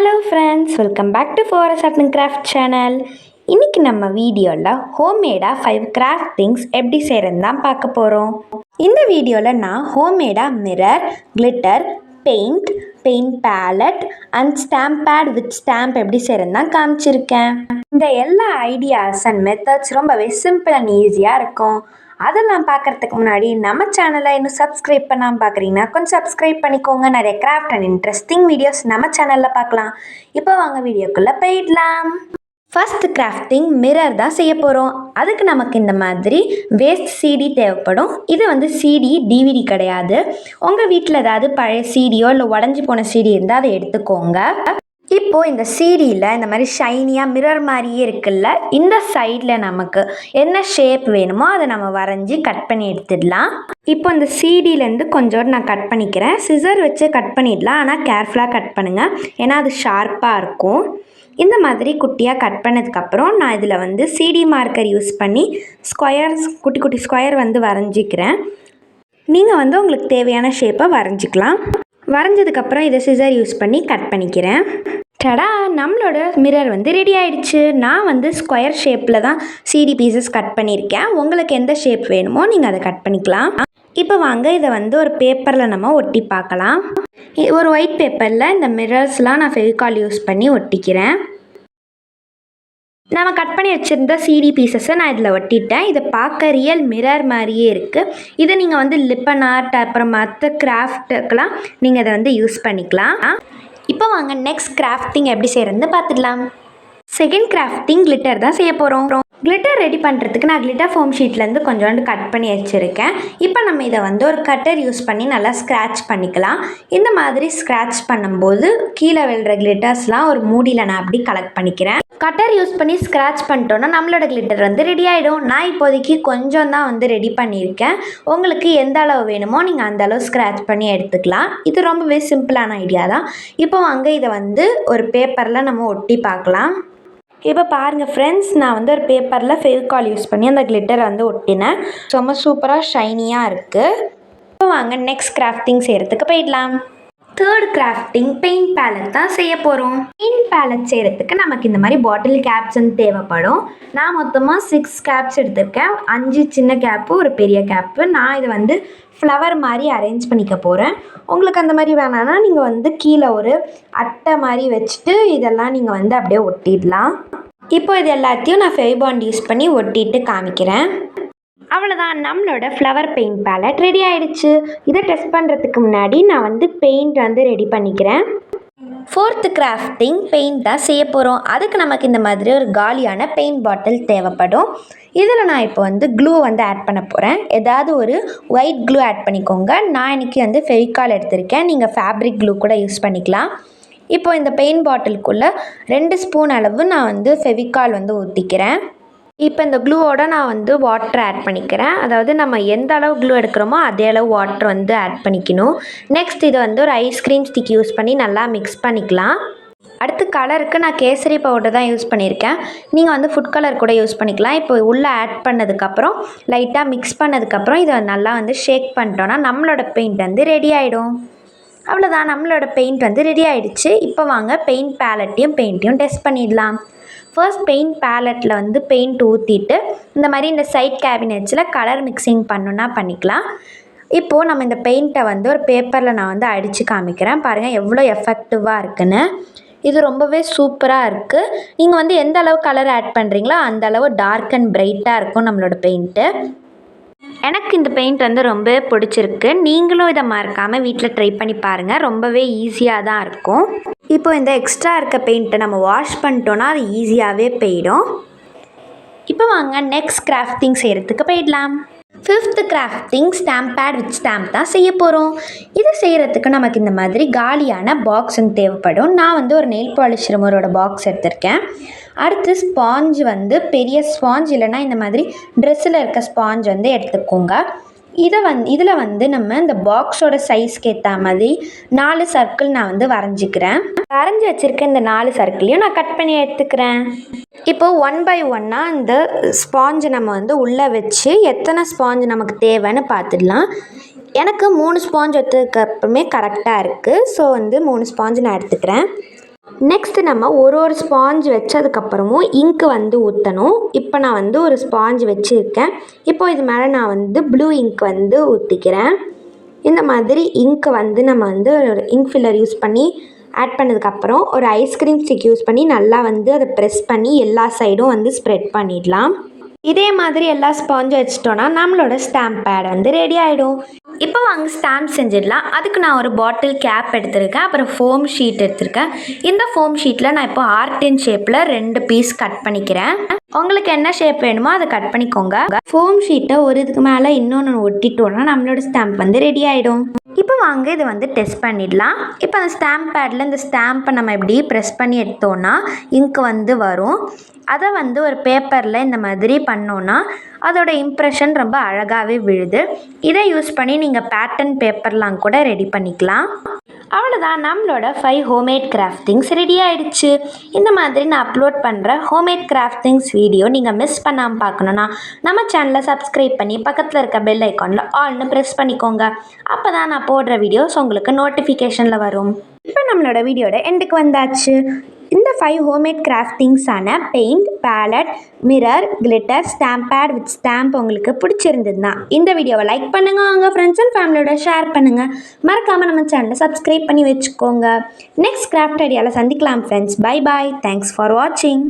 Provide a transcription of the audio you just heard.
Hello friends, welcome back to Faras art and craft channel. இன்றைக்கி நம்ம வீடியோவில் ஹோம்மேடாக 5 கிராஃப்ட் திங்ஸ் எப்படி செய்கிறதுன்னு தான் பார்க்க போகிறோம். இந்த வீடியோவில் நான் ஹோம்மேடாக mirror, glitter, paint palette and stamp pad with stamp எப்படி செய்கிறதுன்னு தான் காமிச்சிருக்கேன். இந்த எல்லா ஐடியாஸ் அண்ட் மெத்தட்ஸ் ரொம்பவே சிம்பிள் அண்ட் ஈஸியாக இருக்கும். அதெல்லாம் பார்க்குறதுக்கு முன்னாடி நம்ம சேனலை இன்னும் சப்ஸ்கிரைப் பண்ணாமல் பார்க்குறீங்கன்னா கொஞ்சம் சப்ஸ்கிரைப் பண்ணிக்கோங்க. நிறைய கிராஃப்ட் அண்ட் இன்ட்ரெஸ்டிங் வீடியோஸ் நம்ம சேனலில் பார்க்கலாம். இப்போ வாங்க வீடியோக்குள்ளே போயிடலாம். ஃபர்ஸ்ட் கிராஃப்டிங் மிரர் தான் செய்ய போகிறோம். அதுக்கு நமக்கு இந்த மாதிரி வேஸ்ட் சிடி தேவைப்படும். இது சிடி டிவிடி கிடையாது. உங்கள் வீட்டில் ஏதாவது பழைய சிடியோ இல்லை உடஞ்சி போன சிடி இருந்தால் அதை எடுத்துக்கோங்க. இப்போது இந்த சிடியில் இந்த மாதிரி ஷைனியாக மிரர் மாதிரியே இருக்குல்ல, இந்த சைடில் நமக்கு என்ன ஷேப் வேணுமோ அதை நம்ம வரைஞ்சி கட் பண்ணி எடுத்துடலாம். இப்போ இந்த சிடியிலேருந்து கொஞ்சோடு நான் கட் பண்ணிக்கிறேன். சிசர் வச்சு கட் பண்ணிடலாம், ஆனால் கேர்ஃபுல்லாக கட் பண்ணுங்கள், ஏன்னா அது ஷார்ப்பாக இருக்கும். இந்த மாதிரி குட்டியாக கட் பண்ணதுக்கப்புறம் நான் இதில் சிடி மார்க்கர் யூஸ் பண்ணி குட்டி குட்டி ஸ்கொயர் வரைஞ்சிக்கிறேன். நீங்கள் உங்களுக்கு தேவையான ஷேப்பை வரைஞ்சிக்கலாம். வரைஞ்சதுக்கப்புறம் இதை சிசர் யூஸ் பண்ணி கட் பண்ணிக்கிறேன். டடா, நம்மளோட மிரர் ரெடி ஆகிடுச்சு. நான் ஸ்கொயர் ஷேப்பில் தான் சிடி பீசஸ் கட் பண்ணியிருக்கேன். உங்களுக்கு எந்த ஷேப் வேணுமோ நீங்கள் அதை கட் பண்ணிக்கலாம். இப்போ வாங்க இதை ஒரு பேப்பரில் நம்ம ஒட்டி பார்க்கலாம். ஒரு ஒயிட் பேப்பரில் இந்த மிரர்ஸ்லாம் நான் ஃபெவிகால் யூஸ் பண்ணி ஒட்டிக்கிறேன். நம்ம கட் பண்ணி வச்சுருந்த சிடி பீசஸை நான் இதில் ஒட்டிட்டேன். இதை பார்க்க ரியல் மிரர் மாதிரியே இருக்குது. இதை நீங்கள் லிப்பன் ஆர்ட் அப்புறம் மற்ற கிராஃப்ட்டுக்கெலாம் நீங்கள் இதை யூஸ் பண்ணிக்கலாம். இப்போ வாங்க நெக்ஸ்ட் கிராஃப்டிங் எப்படி செய்கிறதுன்னு பார்த்துடலாம். செகண்ட் கிராஃப்டிங் கிளிட்டர் தான் செய்ய போகிறோம். கிளிட்டர் ரெடி பண்ணுறதுக்கு நான் கிளிட்டர் ஃபோம் ஷீட்லேருந்து கொஞ்சோண்டு கட் பண்ணி வச்சுருக்கேன். இப்போ நம்ம இதை ஒரு கட்டர் யூஸ் பண்ணி நல்லா ஸ்க்ராட்ச் பண்ணிக்கலாம். இந்த மாதிரி ஸ்க்ராட்ச் பண்ணும்போது கீழே விழுற கிளிட்டர்ஸ்லாம் ஒரு மூடியில் நான் அப்படி கலெக்ட் பண்ணிக்கிறேன். கட்டர் யூஸ் பண்ணி ஸ்க்ராட்ச் பண்ணிட்டோன்னா நம்மளோட கிளிட்டர் ரெடி ஆகிடும். நான் இப்போதைக்கு கொஞ்சம் தான் ரெடி பண்ணியிருக்கேன். உங்களுக்கு எந்த அளவு வேணுமோ நீங்கள் அந்த அளவு ஸ்க்ராட்ச் பண்ணி எடுத்துக்கலாம். இது ரொம்பவே சிம்பிளான ஐடியா தான். இப்போ வாங்க இதை ஒரு பேப்பரில் நம்ம ஒட்டி பார்க்கலாம். இப்போ பாருங்கள் ஃப்ரெண்ட்ஸ், நான் ஒரு பேப்பரில் ஃபெவிகால் யூஸ் பண்ணி அந்த கிளிட்டரை ஒட்டினேன். ரொம்ப சூப்பராக ஷைனியாக இருக்குது. இப்போ வாங்க நெக்ஸ்ட் கிராஃப்டிங் செய்கிறதுக்கு போயிடலாம். தேர்ட் கிராஃப்டிங் பெயிண்ட் பேலட் தான் செய்ய போகிறோம். பெயிண்ட் பேலட் செய்கிறதுக்கு நமக்கு இந்த மாதிரி பாட்டில் கேப்ஸ் தேவைப்படும். நான் மொத்தமாக 6 கேப்ஸ் எடுத்திருக்கேன். 5 சின்ன கேப்பு, ஒரு பெரிய கேப்பு. நான் இதை ஃப்ளவர் மாதிரி அரேஞ்ச் பண்ணிக்க போகிறேன். உங்களுக்கு அந்த மாதிரி வேணான்னா நீங்கள் கீழே ஒரு அட்டை மாதிரி வச்சுட்டு இதெல்லாம் நீங்கள் அப்படியே ஒட்டிடலாம். இப்போ இது எல்லாத்தையும் நான் ஃபெவிபாண்ட் யூஸ் பண்ணி ஒட்டிட்டு காமிக்கிறேன். அவ்வளோதான், நம்மளோட ஃப்ளவர் பெயிண்ட் பேலட் ரெடி ஆகிடுச்சு. இதை டெஸ்ட் பண்ணுறதுக்கு முன்னாடி நான் பெயிண்ட் ரெடி பண்ணிக்கிறேன். ஃபோர்த்து கிராஃப்டிங் பெயிண்ட் தான் செய்ய போகிறோம். அதுக்கு நமக்கு இந்த மாதிரி ஒரு காலியான பெயிண்ட் பாட்டில் தேவைப்படும். இதில் நான் இப்போ க்ளூ ஆட் பண்ண போகிறேன். ஏதாவது ஒரு ஒயிட் க்ளூ ஆட் பண்ணிக்கோங்க. நான் இன்றைக்கி ஃபெவிகால் எடுத்திருக்கேன். நீங்கள் ஃபேப்ரிக் க்ளூ கூட யூஸ் பண்ணிக்கலாம். இப்போ இந்த பெயிண்ட் பாட்டிலுக்குள்ளே 2 ஸ்பூன் அளவு நான் ஃபெவிகால் ஊற்றிக்கிறேன். இப்போ இந்த க்ளூவோட நான் வாட்டர் ஆட் பண்ணிக்கிறேன். அதாவது நம்ம எந்த அளவு க்ளூ எடுக்கிறோமோ அதே அளவு வாட்டர் ஆட் பண்ணிக்கணும். நெக்ஸ்ட் இதை ஒரு ஐஸ்கிரீம் ஸ்டிக் யூஸ் பண்ணி நல்லா மிக்ஸ் பண்ணிக்கலாம். அடுத்து கலருக்கு நான் கேசரி பவுடர் தான் யூஸ் பண்ணியிருக்கேன். நீங்கள் ஃபுட் கலர் கூட யூஸ் பண்ணிக்கலாம். இப்போ உள்ளே ஆட் பண்ணதுக்கப்புறம் லைட்டாக மிக்ஸ் பண்ணதுக்கப்புறம் இதை நல்லா ஷேக் பண்ணிட்டோன்னா நம்மளோட பெயிண்ட் ரெடி ஆகிடும். அவ்வளோதான், நம்மளோட பெயிண்ட் ரெடி ஆகிடுச்சு. இப்போ வாங்க பெயிண்ட் பேலட்டையும் பெயிண்ட்டையும் டெஸ்ட் பண்ணிடலாம். ஃபர்ஸ்ட் பெயிண்ட் பேலட்டில் பெயிண்ட் ஊற்றிட்டு இந்த மாதிரி இந்த சைட் கேபினெட்ஸில் கலர் மிக்சிங் பண்ணணுன்னா பண்ணிக்கலாம். இப்போது நம்ம இந்த பெயிண்ட்டை ஒரு பேப்பரில் நான் அடித்து காமிக்கிறேன். பாருங்கள் எவ்வளோ எஃபெக்டிவாக இருக்குன்னு. இது ரொம்பவே சூப்பராக இருக்குது. நீங்கள் எந்த அளவு கலர் ஆட் பண்ணுறீங்களோ அந்த அளவு டார்க் அண்ட் பிரைட்டாக இருக்கும் நம்மளோட பெயிண்ட்டு. எனக்கு இந்த பெயிண்ட் ரொம்பவே பிடிச்சிருக்கு. நீங்களும் இதை மறக்காமல் வீட்டில் ட்ரை பண்ணி பாருங்கள். ரொம்பவே ஈஸியாக தான் இருக்கும். இப்போ இந்த எக்ஸ்ட்ரா இருக்க பெயிண்ட்டை நம்ம வாஷ் பண்ணிட்டோன்னா அது ஈஸியாகவே போயிடும். இப்போ வாங்க நெக்ஸ்ட் கிராஃப்டிங் செய்கிறதுக்கு போயிடலாம். Fifth crafting stamp pad with stamp தான் செய்ய போகிறோம். இது செய்கிறதுக்கு நமக்கு இந்த மாதிரி காலியான பாக்ஸ் தேவைப்படும். நான் ஒரு நெயில் பாலிஷ் ரிமூவரோட பாக்ஸ் எடுத்திருக்கேன். அடுத்து ஸ்பாஞ்ச் பெரிய ஸ்பாஞ்ச் இல்லைன்னா இந்த மாதிரி ட்ரெஸ்ஸில் இருக்க ஸ்பாஞ்ச் எடுத்துக்கோங்க. இதில் நம்ம இந்த பாக்ஸோட சைஸ்க்கு ஏற்ற மாதிரி 4 சர்க்கிள் நான் வரைஞ்சிக்கிறேன். வரைஞ்சி வச்சுருக்க இந்த 4 சர்க்கிளையும் நான் கட் பண்ணி எடுத்துக்கிறேன். இப்போது 1 by 1 இந்த ஸ்பாஞ்சை நம்ம உள்ளே வச்சு எத்தனை ஸ்பாஞ்ச் நமக்கு தேவைன்னு பார்த்துடலாம். எனக்கு 3 ஸ்பாஞ்ச் எடுத்ததுக்கு அப்புறமே கரெக்டாக இருக்குது. ஸோ 3 ஸ்பாஞ்ச் நான் எடுத்துக்கிறேன். நெக்ஸ்ட் நம்ம ஒரு ஸ்பாஞ்ச் வச்சதுக்கப்புறமும் இங்க்கு வந்து ஊற்றணும். இப்போ நான் வந்து ஒரு ஸ்பாஞ்ச் வச்சுருக்கேன். இப்போ இது மேலே நான் வந்து ப்ளூ இங்க் வந்து ஊற்றிக்கிறேன். இந்த மாதிரி இங்க்கு வந்து நம்ம வந்து ஒரு இங்க் ஃபில்லர் யூஸ் பண்ணி ஆட் பண்ணதுக்கப்புறம் ஒரு ஐஸ்கிரீம் ஸ்டிக் யூஸ் பண்ணி நல்லா வந்து அதை ப்ரெஸ் பண்ணி எல்லா சைடும் வந்து ஸ்ப்ரெட் பண்ணிடலாம். இதே மாதிரி எல்லா ஸ்பாஞ்சும் வச்சிட்டோன்னா நம்மளோட ஸ்டாம்ப் பேட் வந்து ரெடி ஆகிடும். இப்போ வாங்க ஸ்டாம்ப் செஞ்சிடலாம். அதுக்கு நான் ஒரு பாட்டில் கேப் எடுத்திருக்கேன், அப்புறம் ஃபோம் ஷீட் எடுத்திருக்கேன். இந்த ஃபோம் ஷீட்டில் நான் இப்போ ஆர்டின் ஷேப்பில் 2 பீஸ் கட் பண்ணிக்கிறேன். உங்களுக்கு என்ன ஷேப் வேணுமோ அதை கட் பண்ணிக்கோங்க. ஃபோம் ஷீட்டை ஒரு இதுக்கு மேலே இன்னொன்று ஒட்டிட்டோன்னா நம்மளோட ஸ்டாம்ப் வந்து ரெடி ஆகிடும். இப்போ வாங்க இதை வந்து டெஸ்ட் பண்ணிடலாம். இப்போ அந்த ஸ்டாம்ப் பேடில் இந்த ஸ்டாம்பை நம்ம எப்படி ப்ரெஸ் பண்ணி எடுத்தோன்னா இங்க் வந்து வரும். அதை வந்து ஒரு பேப்பரில் இந்த மாதிரி பண்ணோன்னா அதோட இம்ப்ரெஷன் ரொம்ப அழகாகவே விழுது. இதை யூஸ் பண்ணி நீங்கள் பேட்டர்ன் பேப்பர்லாம் கூட ரெடி பண்ணிக்கலாம். அவ்வளோதான், நம்மளோட 5 ஹோம்மேட் கிராஃப்டிங்ஸ் ரெடி ஆகிடுச்சு. இந்த மாதிரி நான் அப்லோட் பண்ணுற ஹோம்மேட் கிராஃப்டிங்ஸ் வீடியோ நீங்கள் மிஸ் பண்ணாமல் பார்க்கணுன்னா நம்ம சேனலை சப்ஸ்கிரைப் பண்ணி பக்கத்தில் இருக்க பெல் ஐக்கானில் ஆல்னு ப்ரெஸ் பண்ணிக்கோங்க. அப்போ தான் நான் போடுற வீடியோஸ் உங்களுக்கு நோட்டிஃபிகேஷனில் வரும். இப்போ நம்மளோட வீடியோட எண்டுக்கு வந்தாச்சு. இந்த 5 ஹோம்மேட் கிராஃப்டிங்ஸான paint, palette, mirror, glitter, stamp pad with stamp உங்களுக்கு பிடிச்சிருந்ததுன்னா இந்த வீடியோவை லைக் பண்ணுங்கள், உங்கள் ஃப்ரெண்ட்ஸ் அண்ட் ஃபேமிலியோட ஷேர் பண்ணுங்கள். மறக்காமல் நம்ம சேனலை சப்ஸ்கிரைப் பண்ணி வச்சுக்கோங்க. நெக்ஸ்ட் கிராஃப்ட் ஐடியாவில் சந்திக்கலாம் friends. Bye bye. Thanks for வாட்சிங்.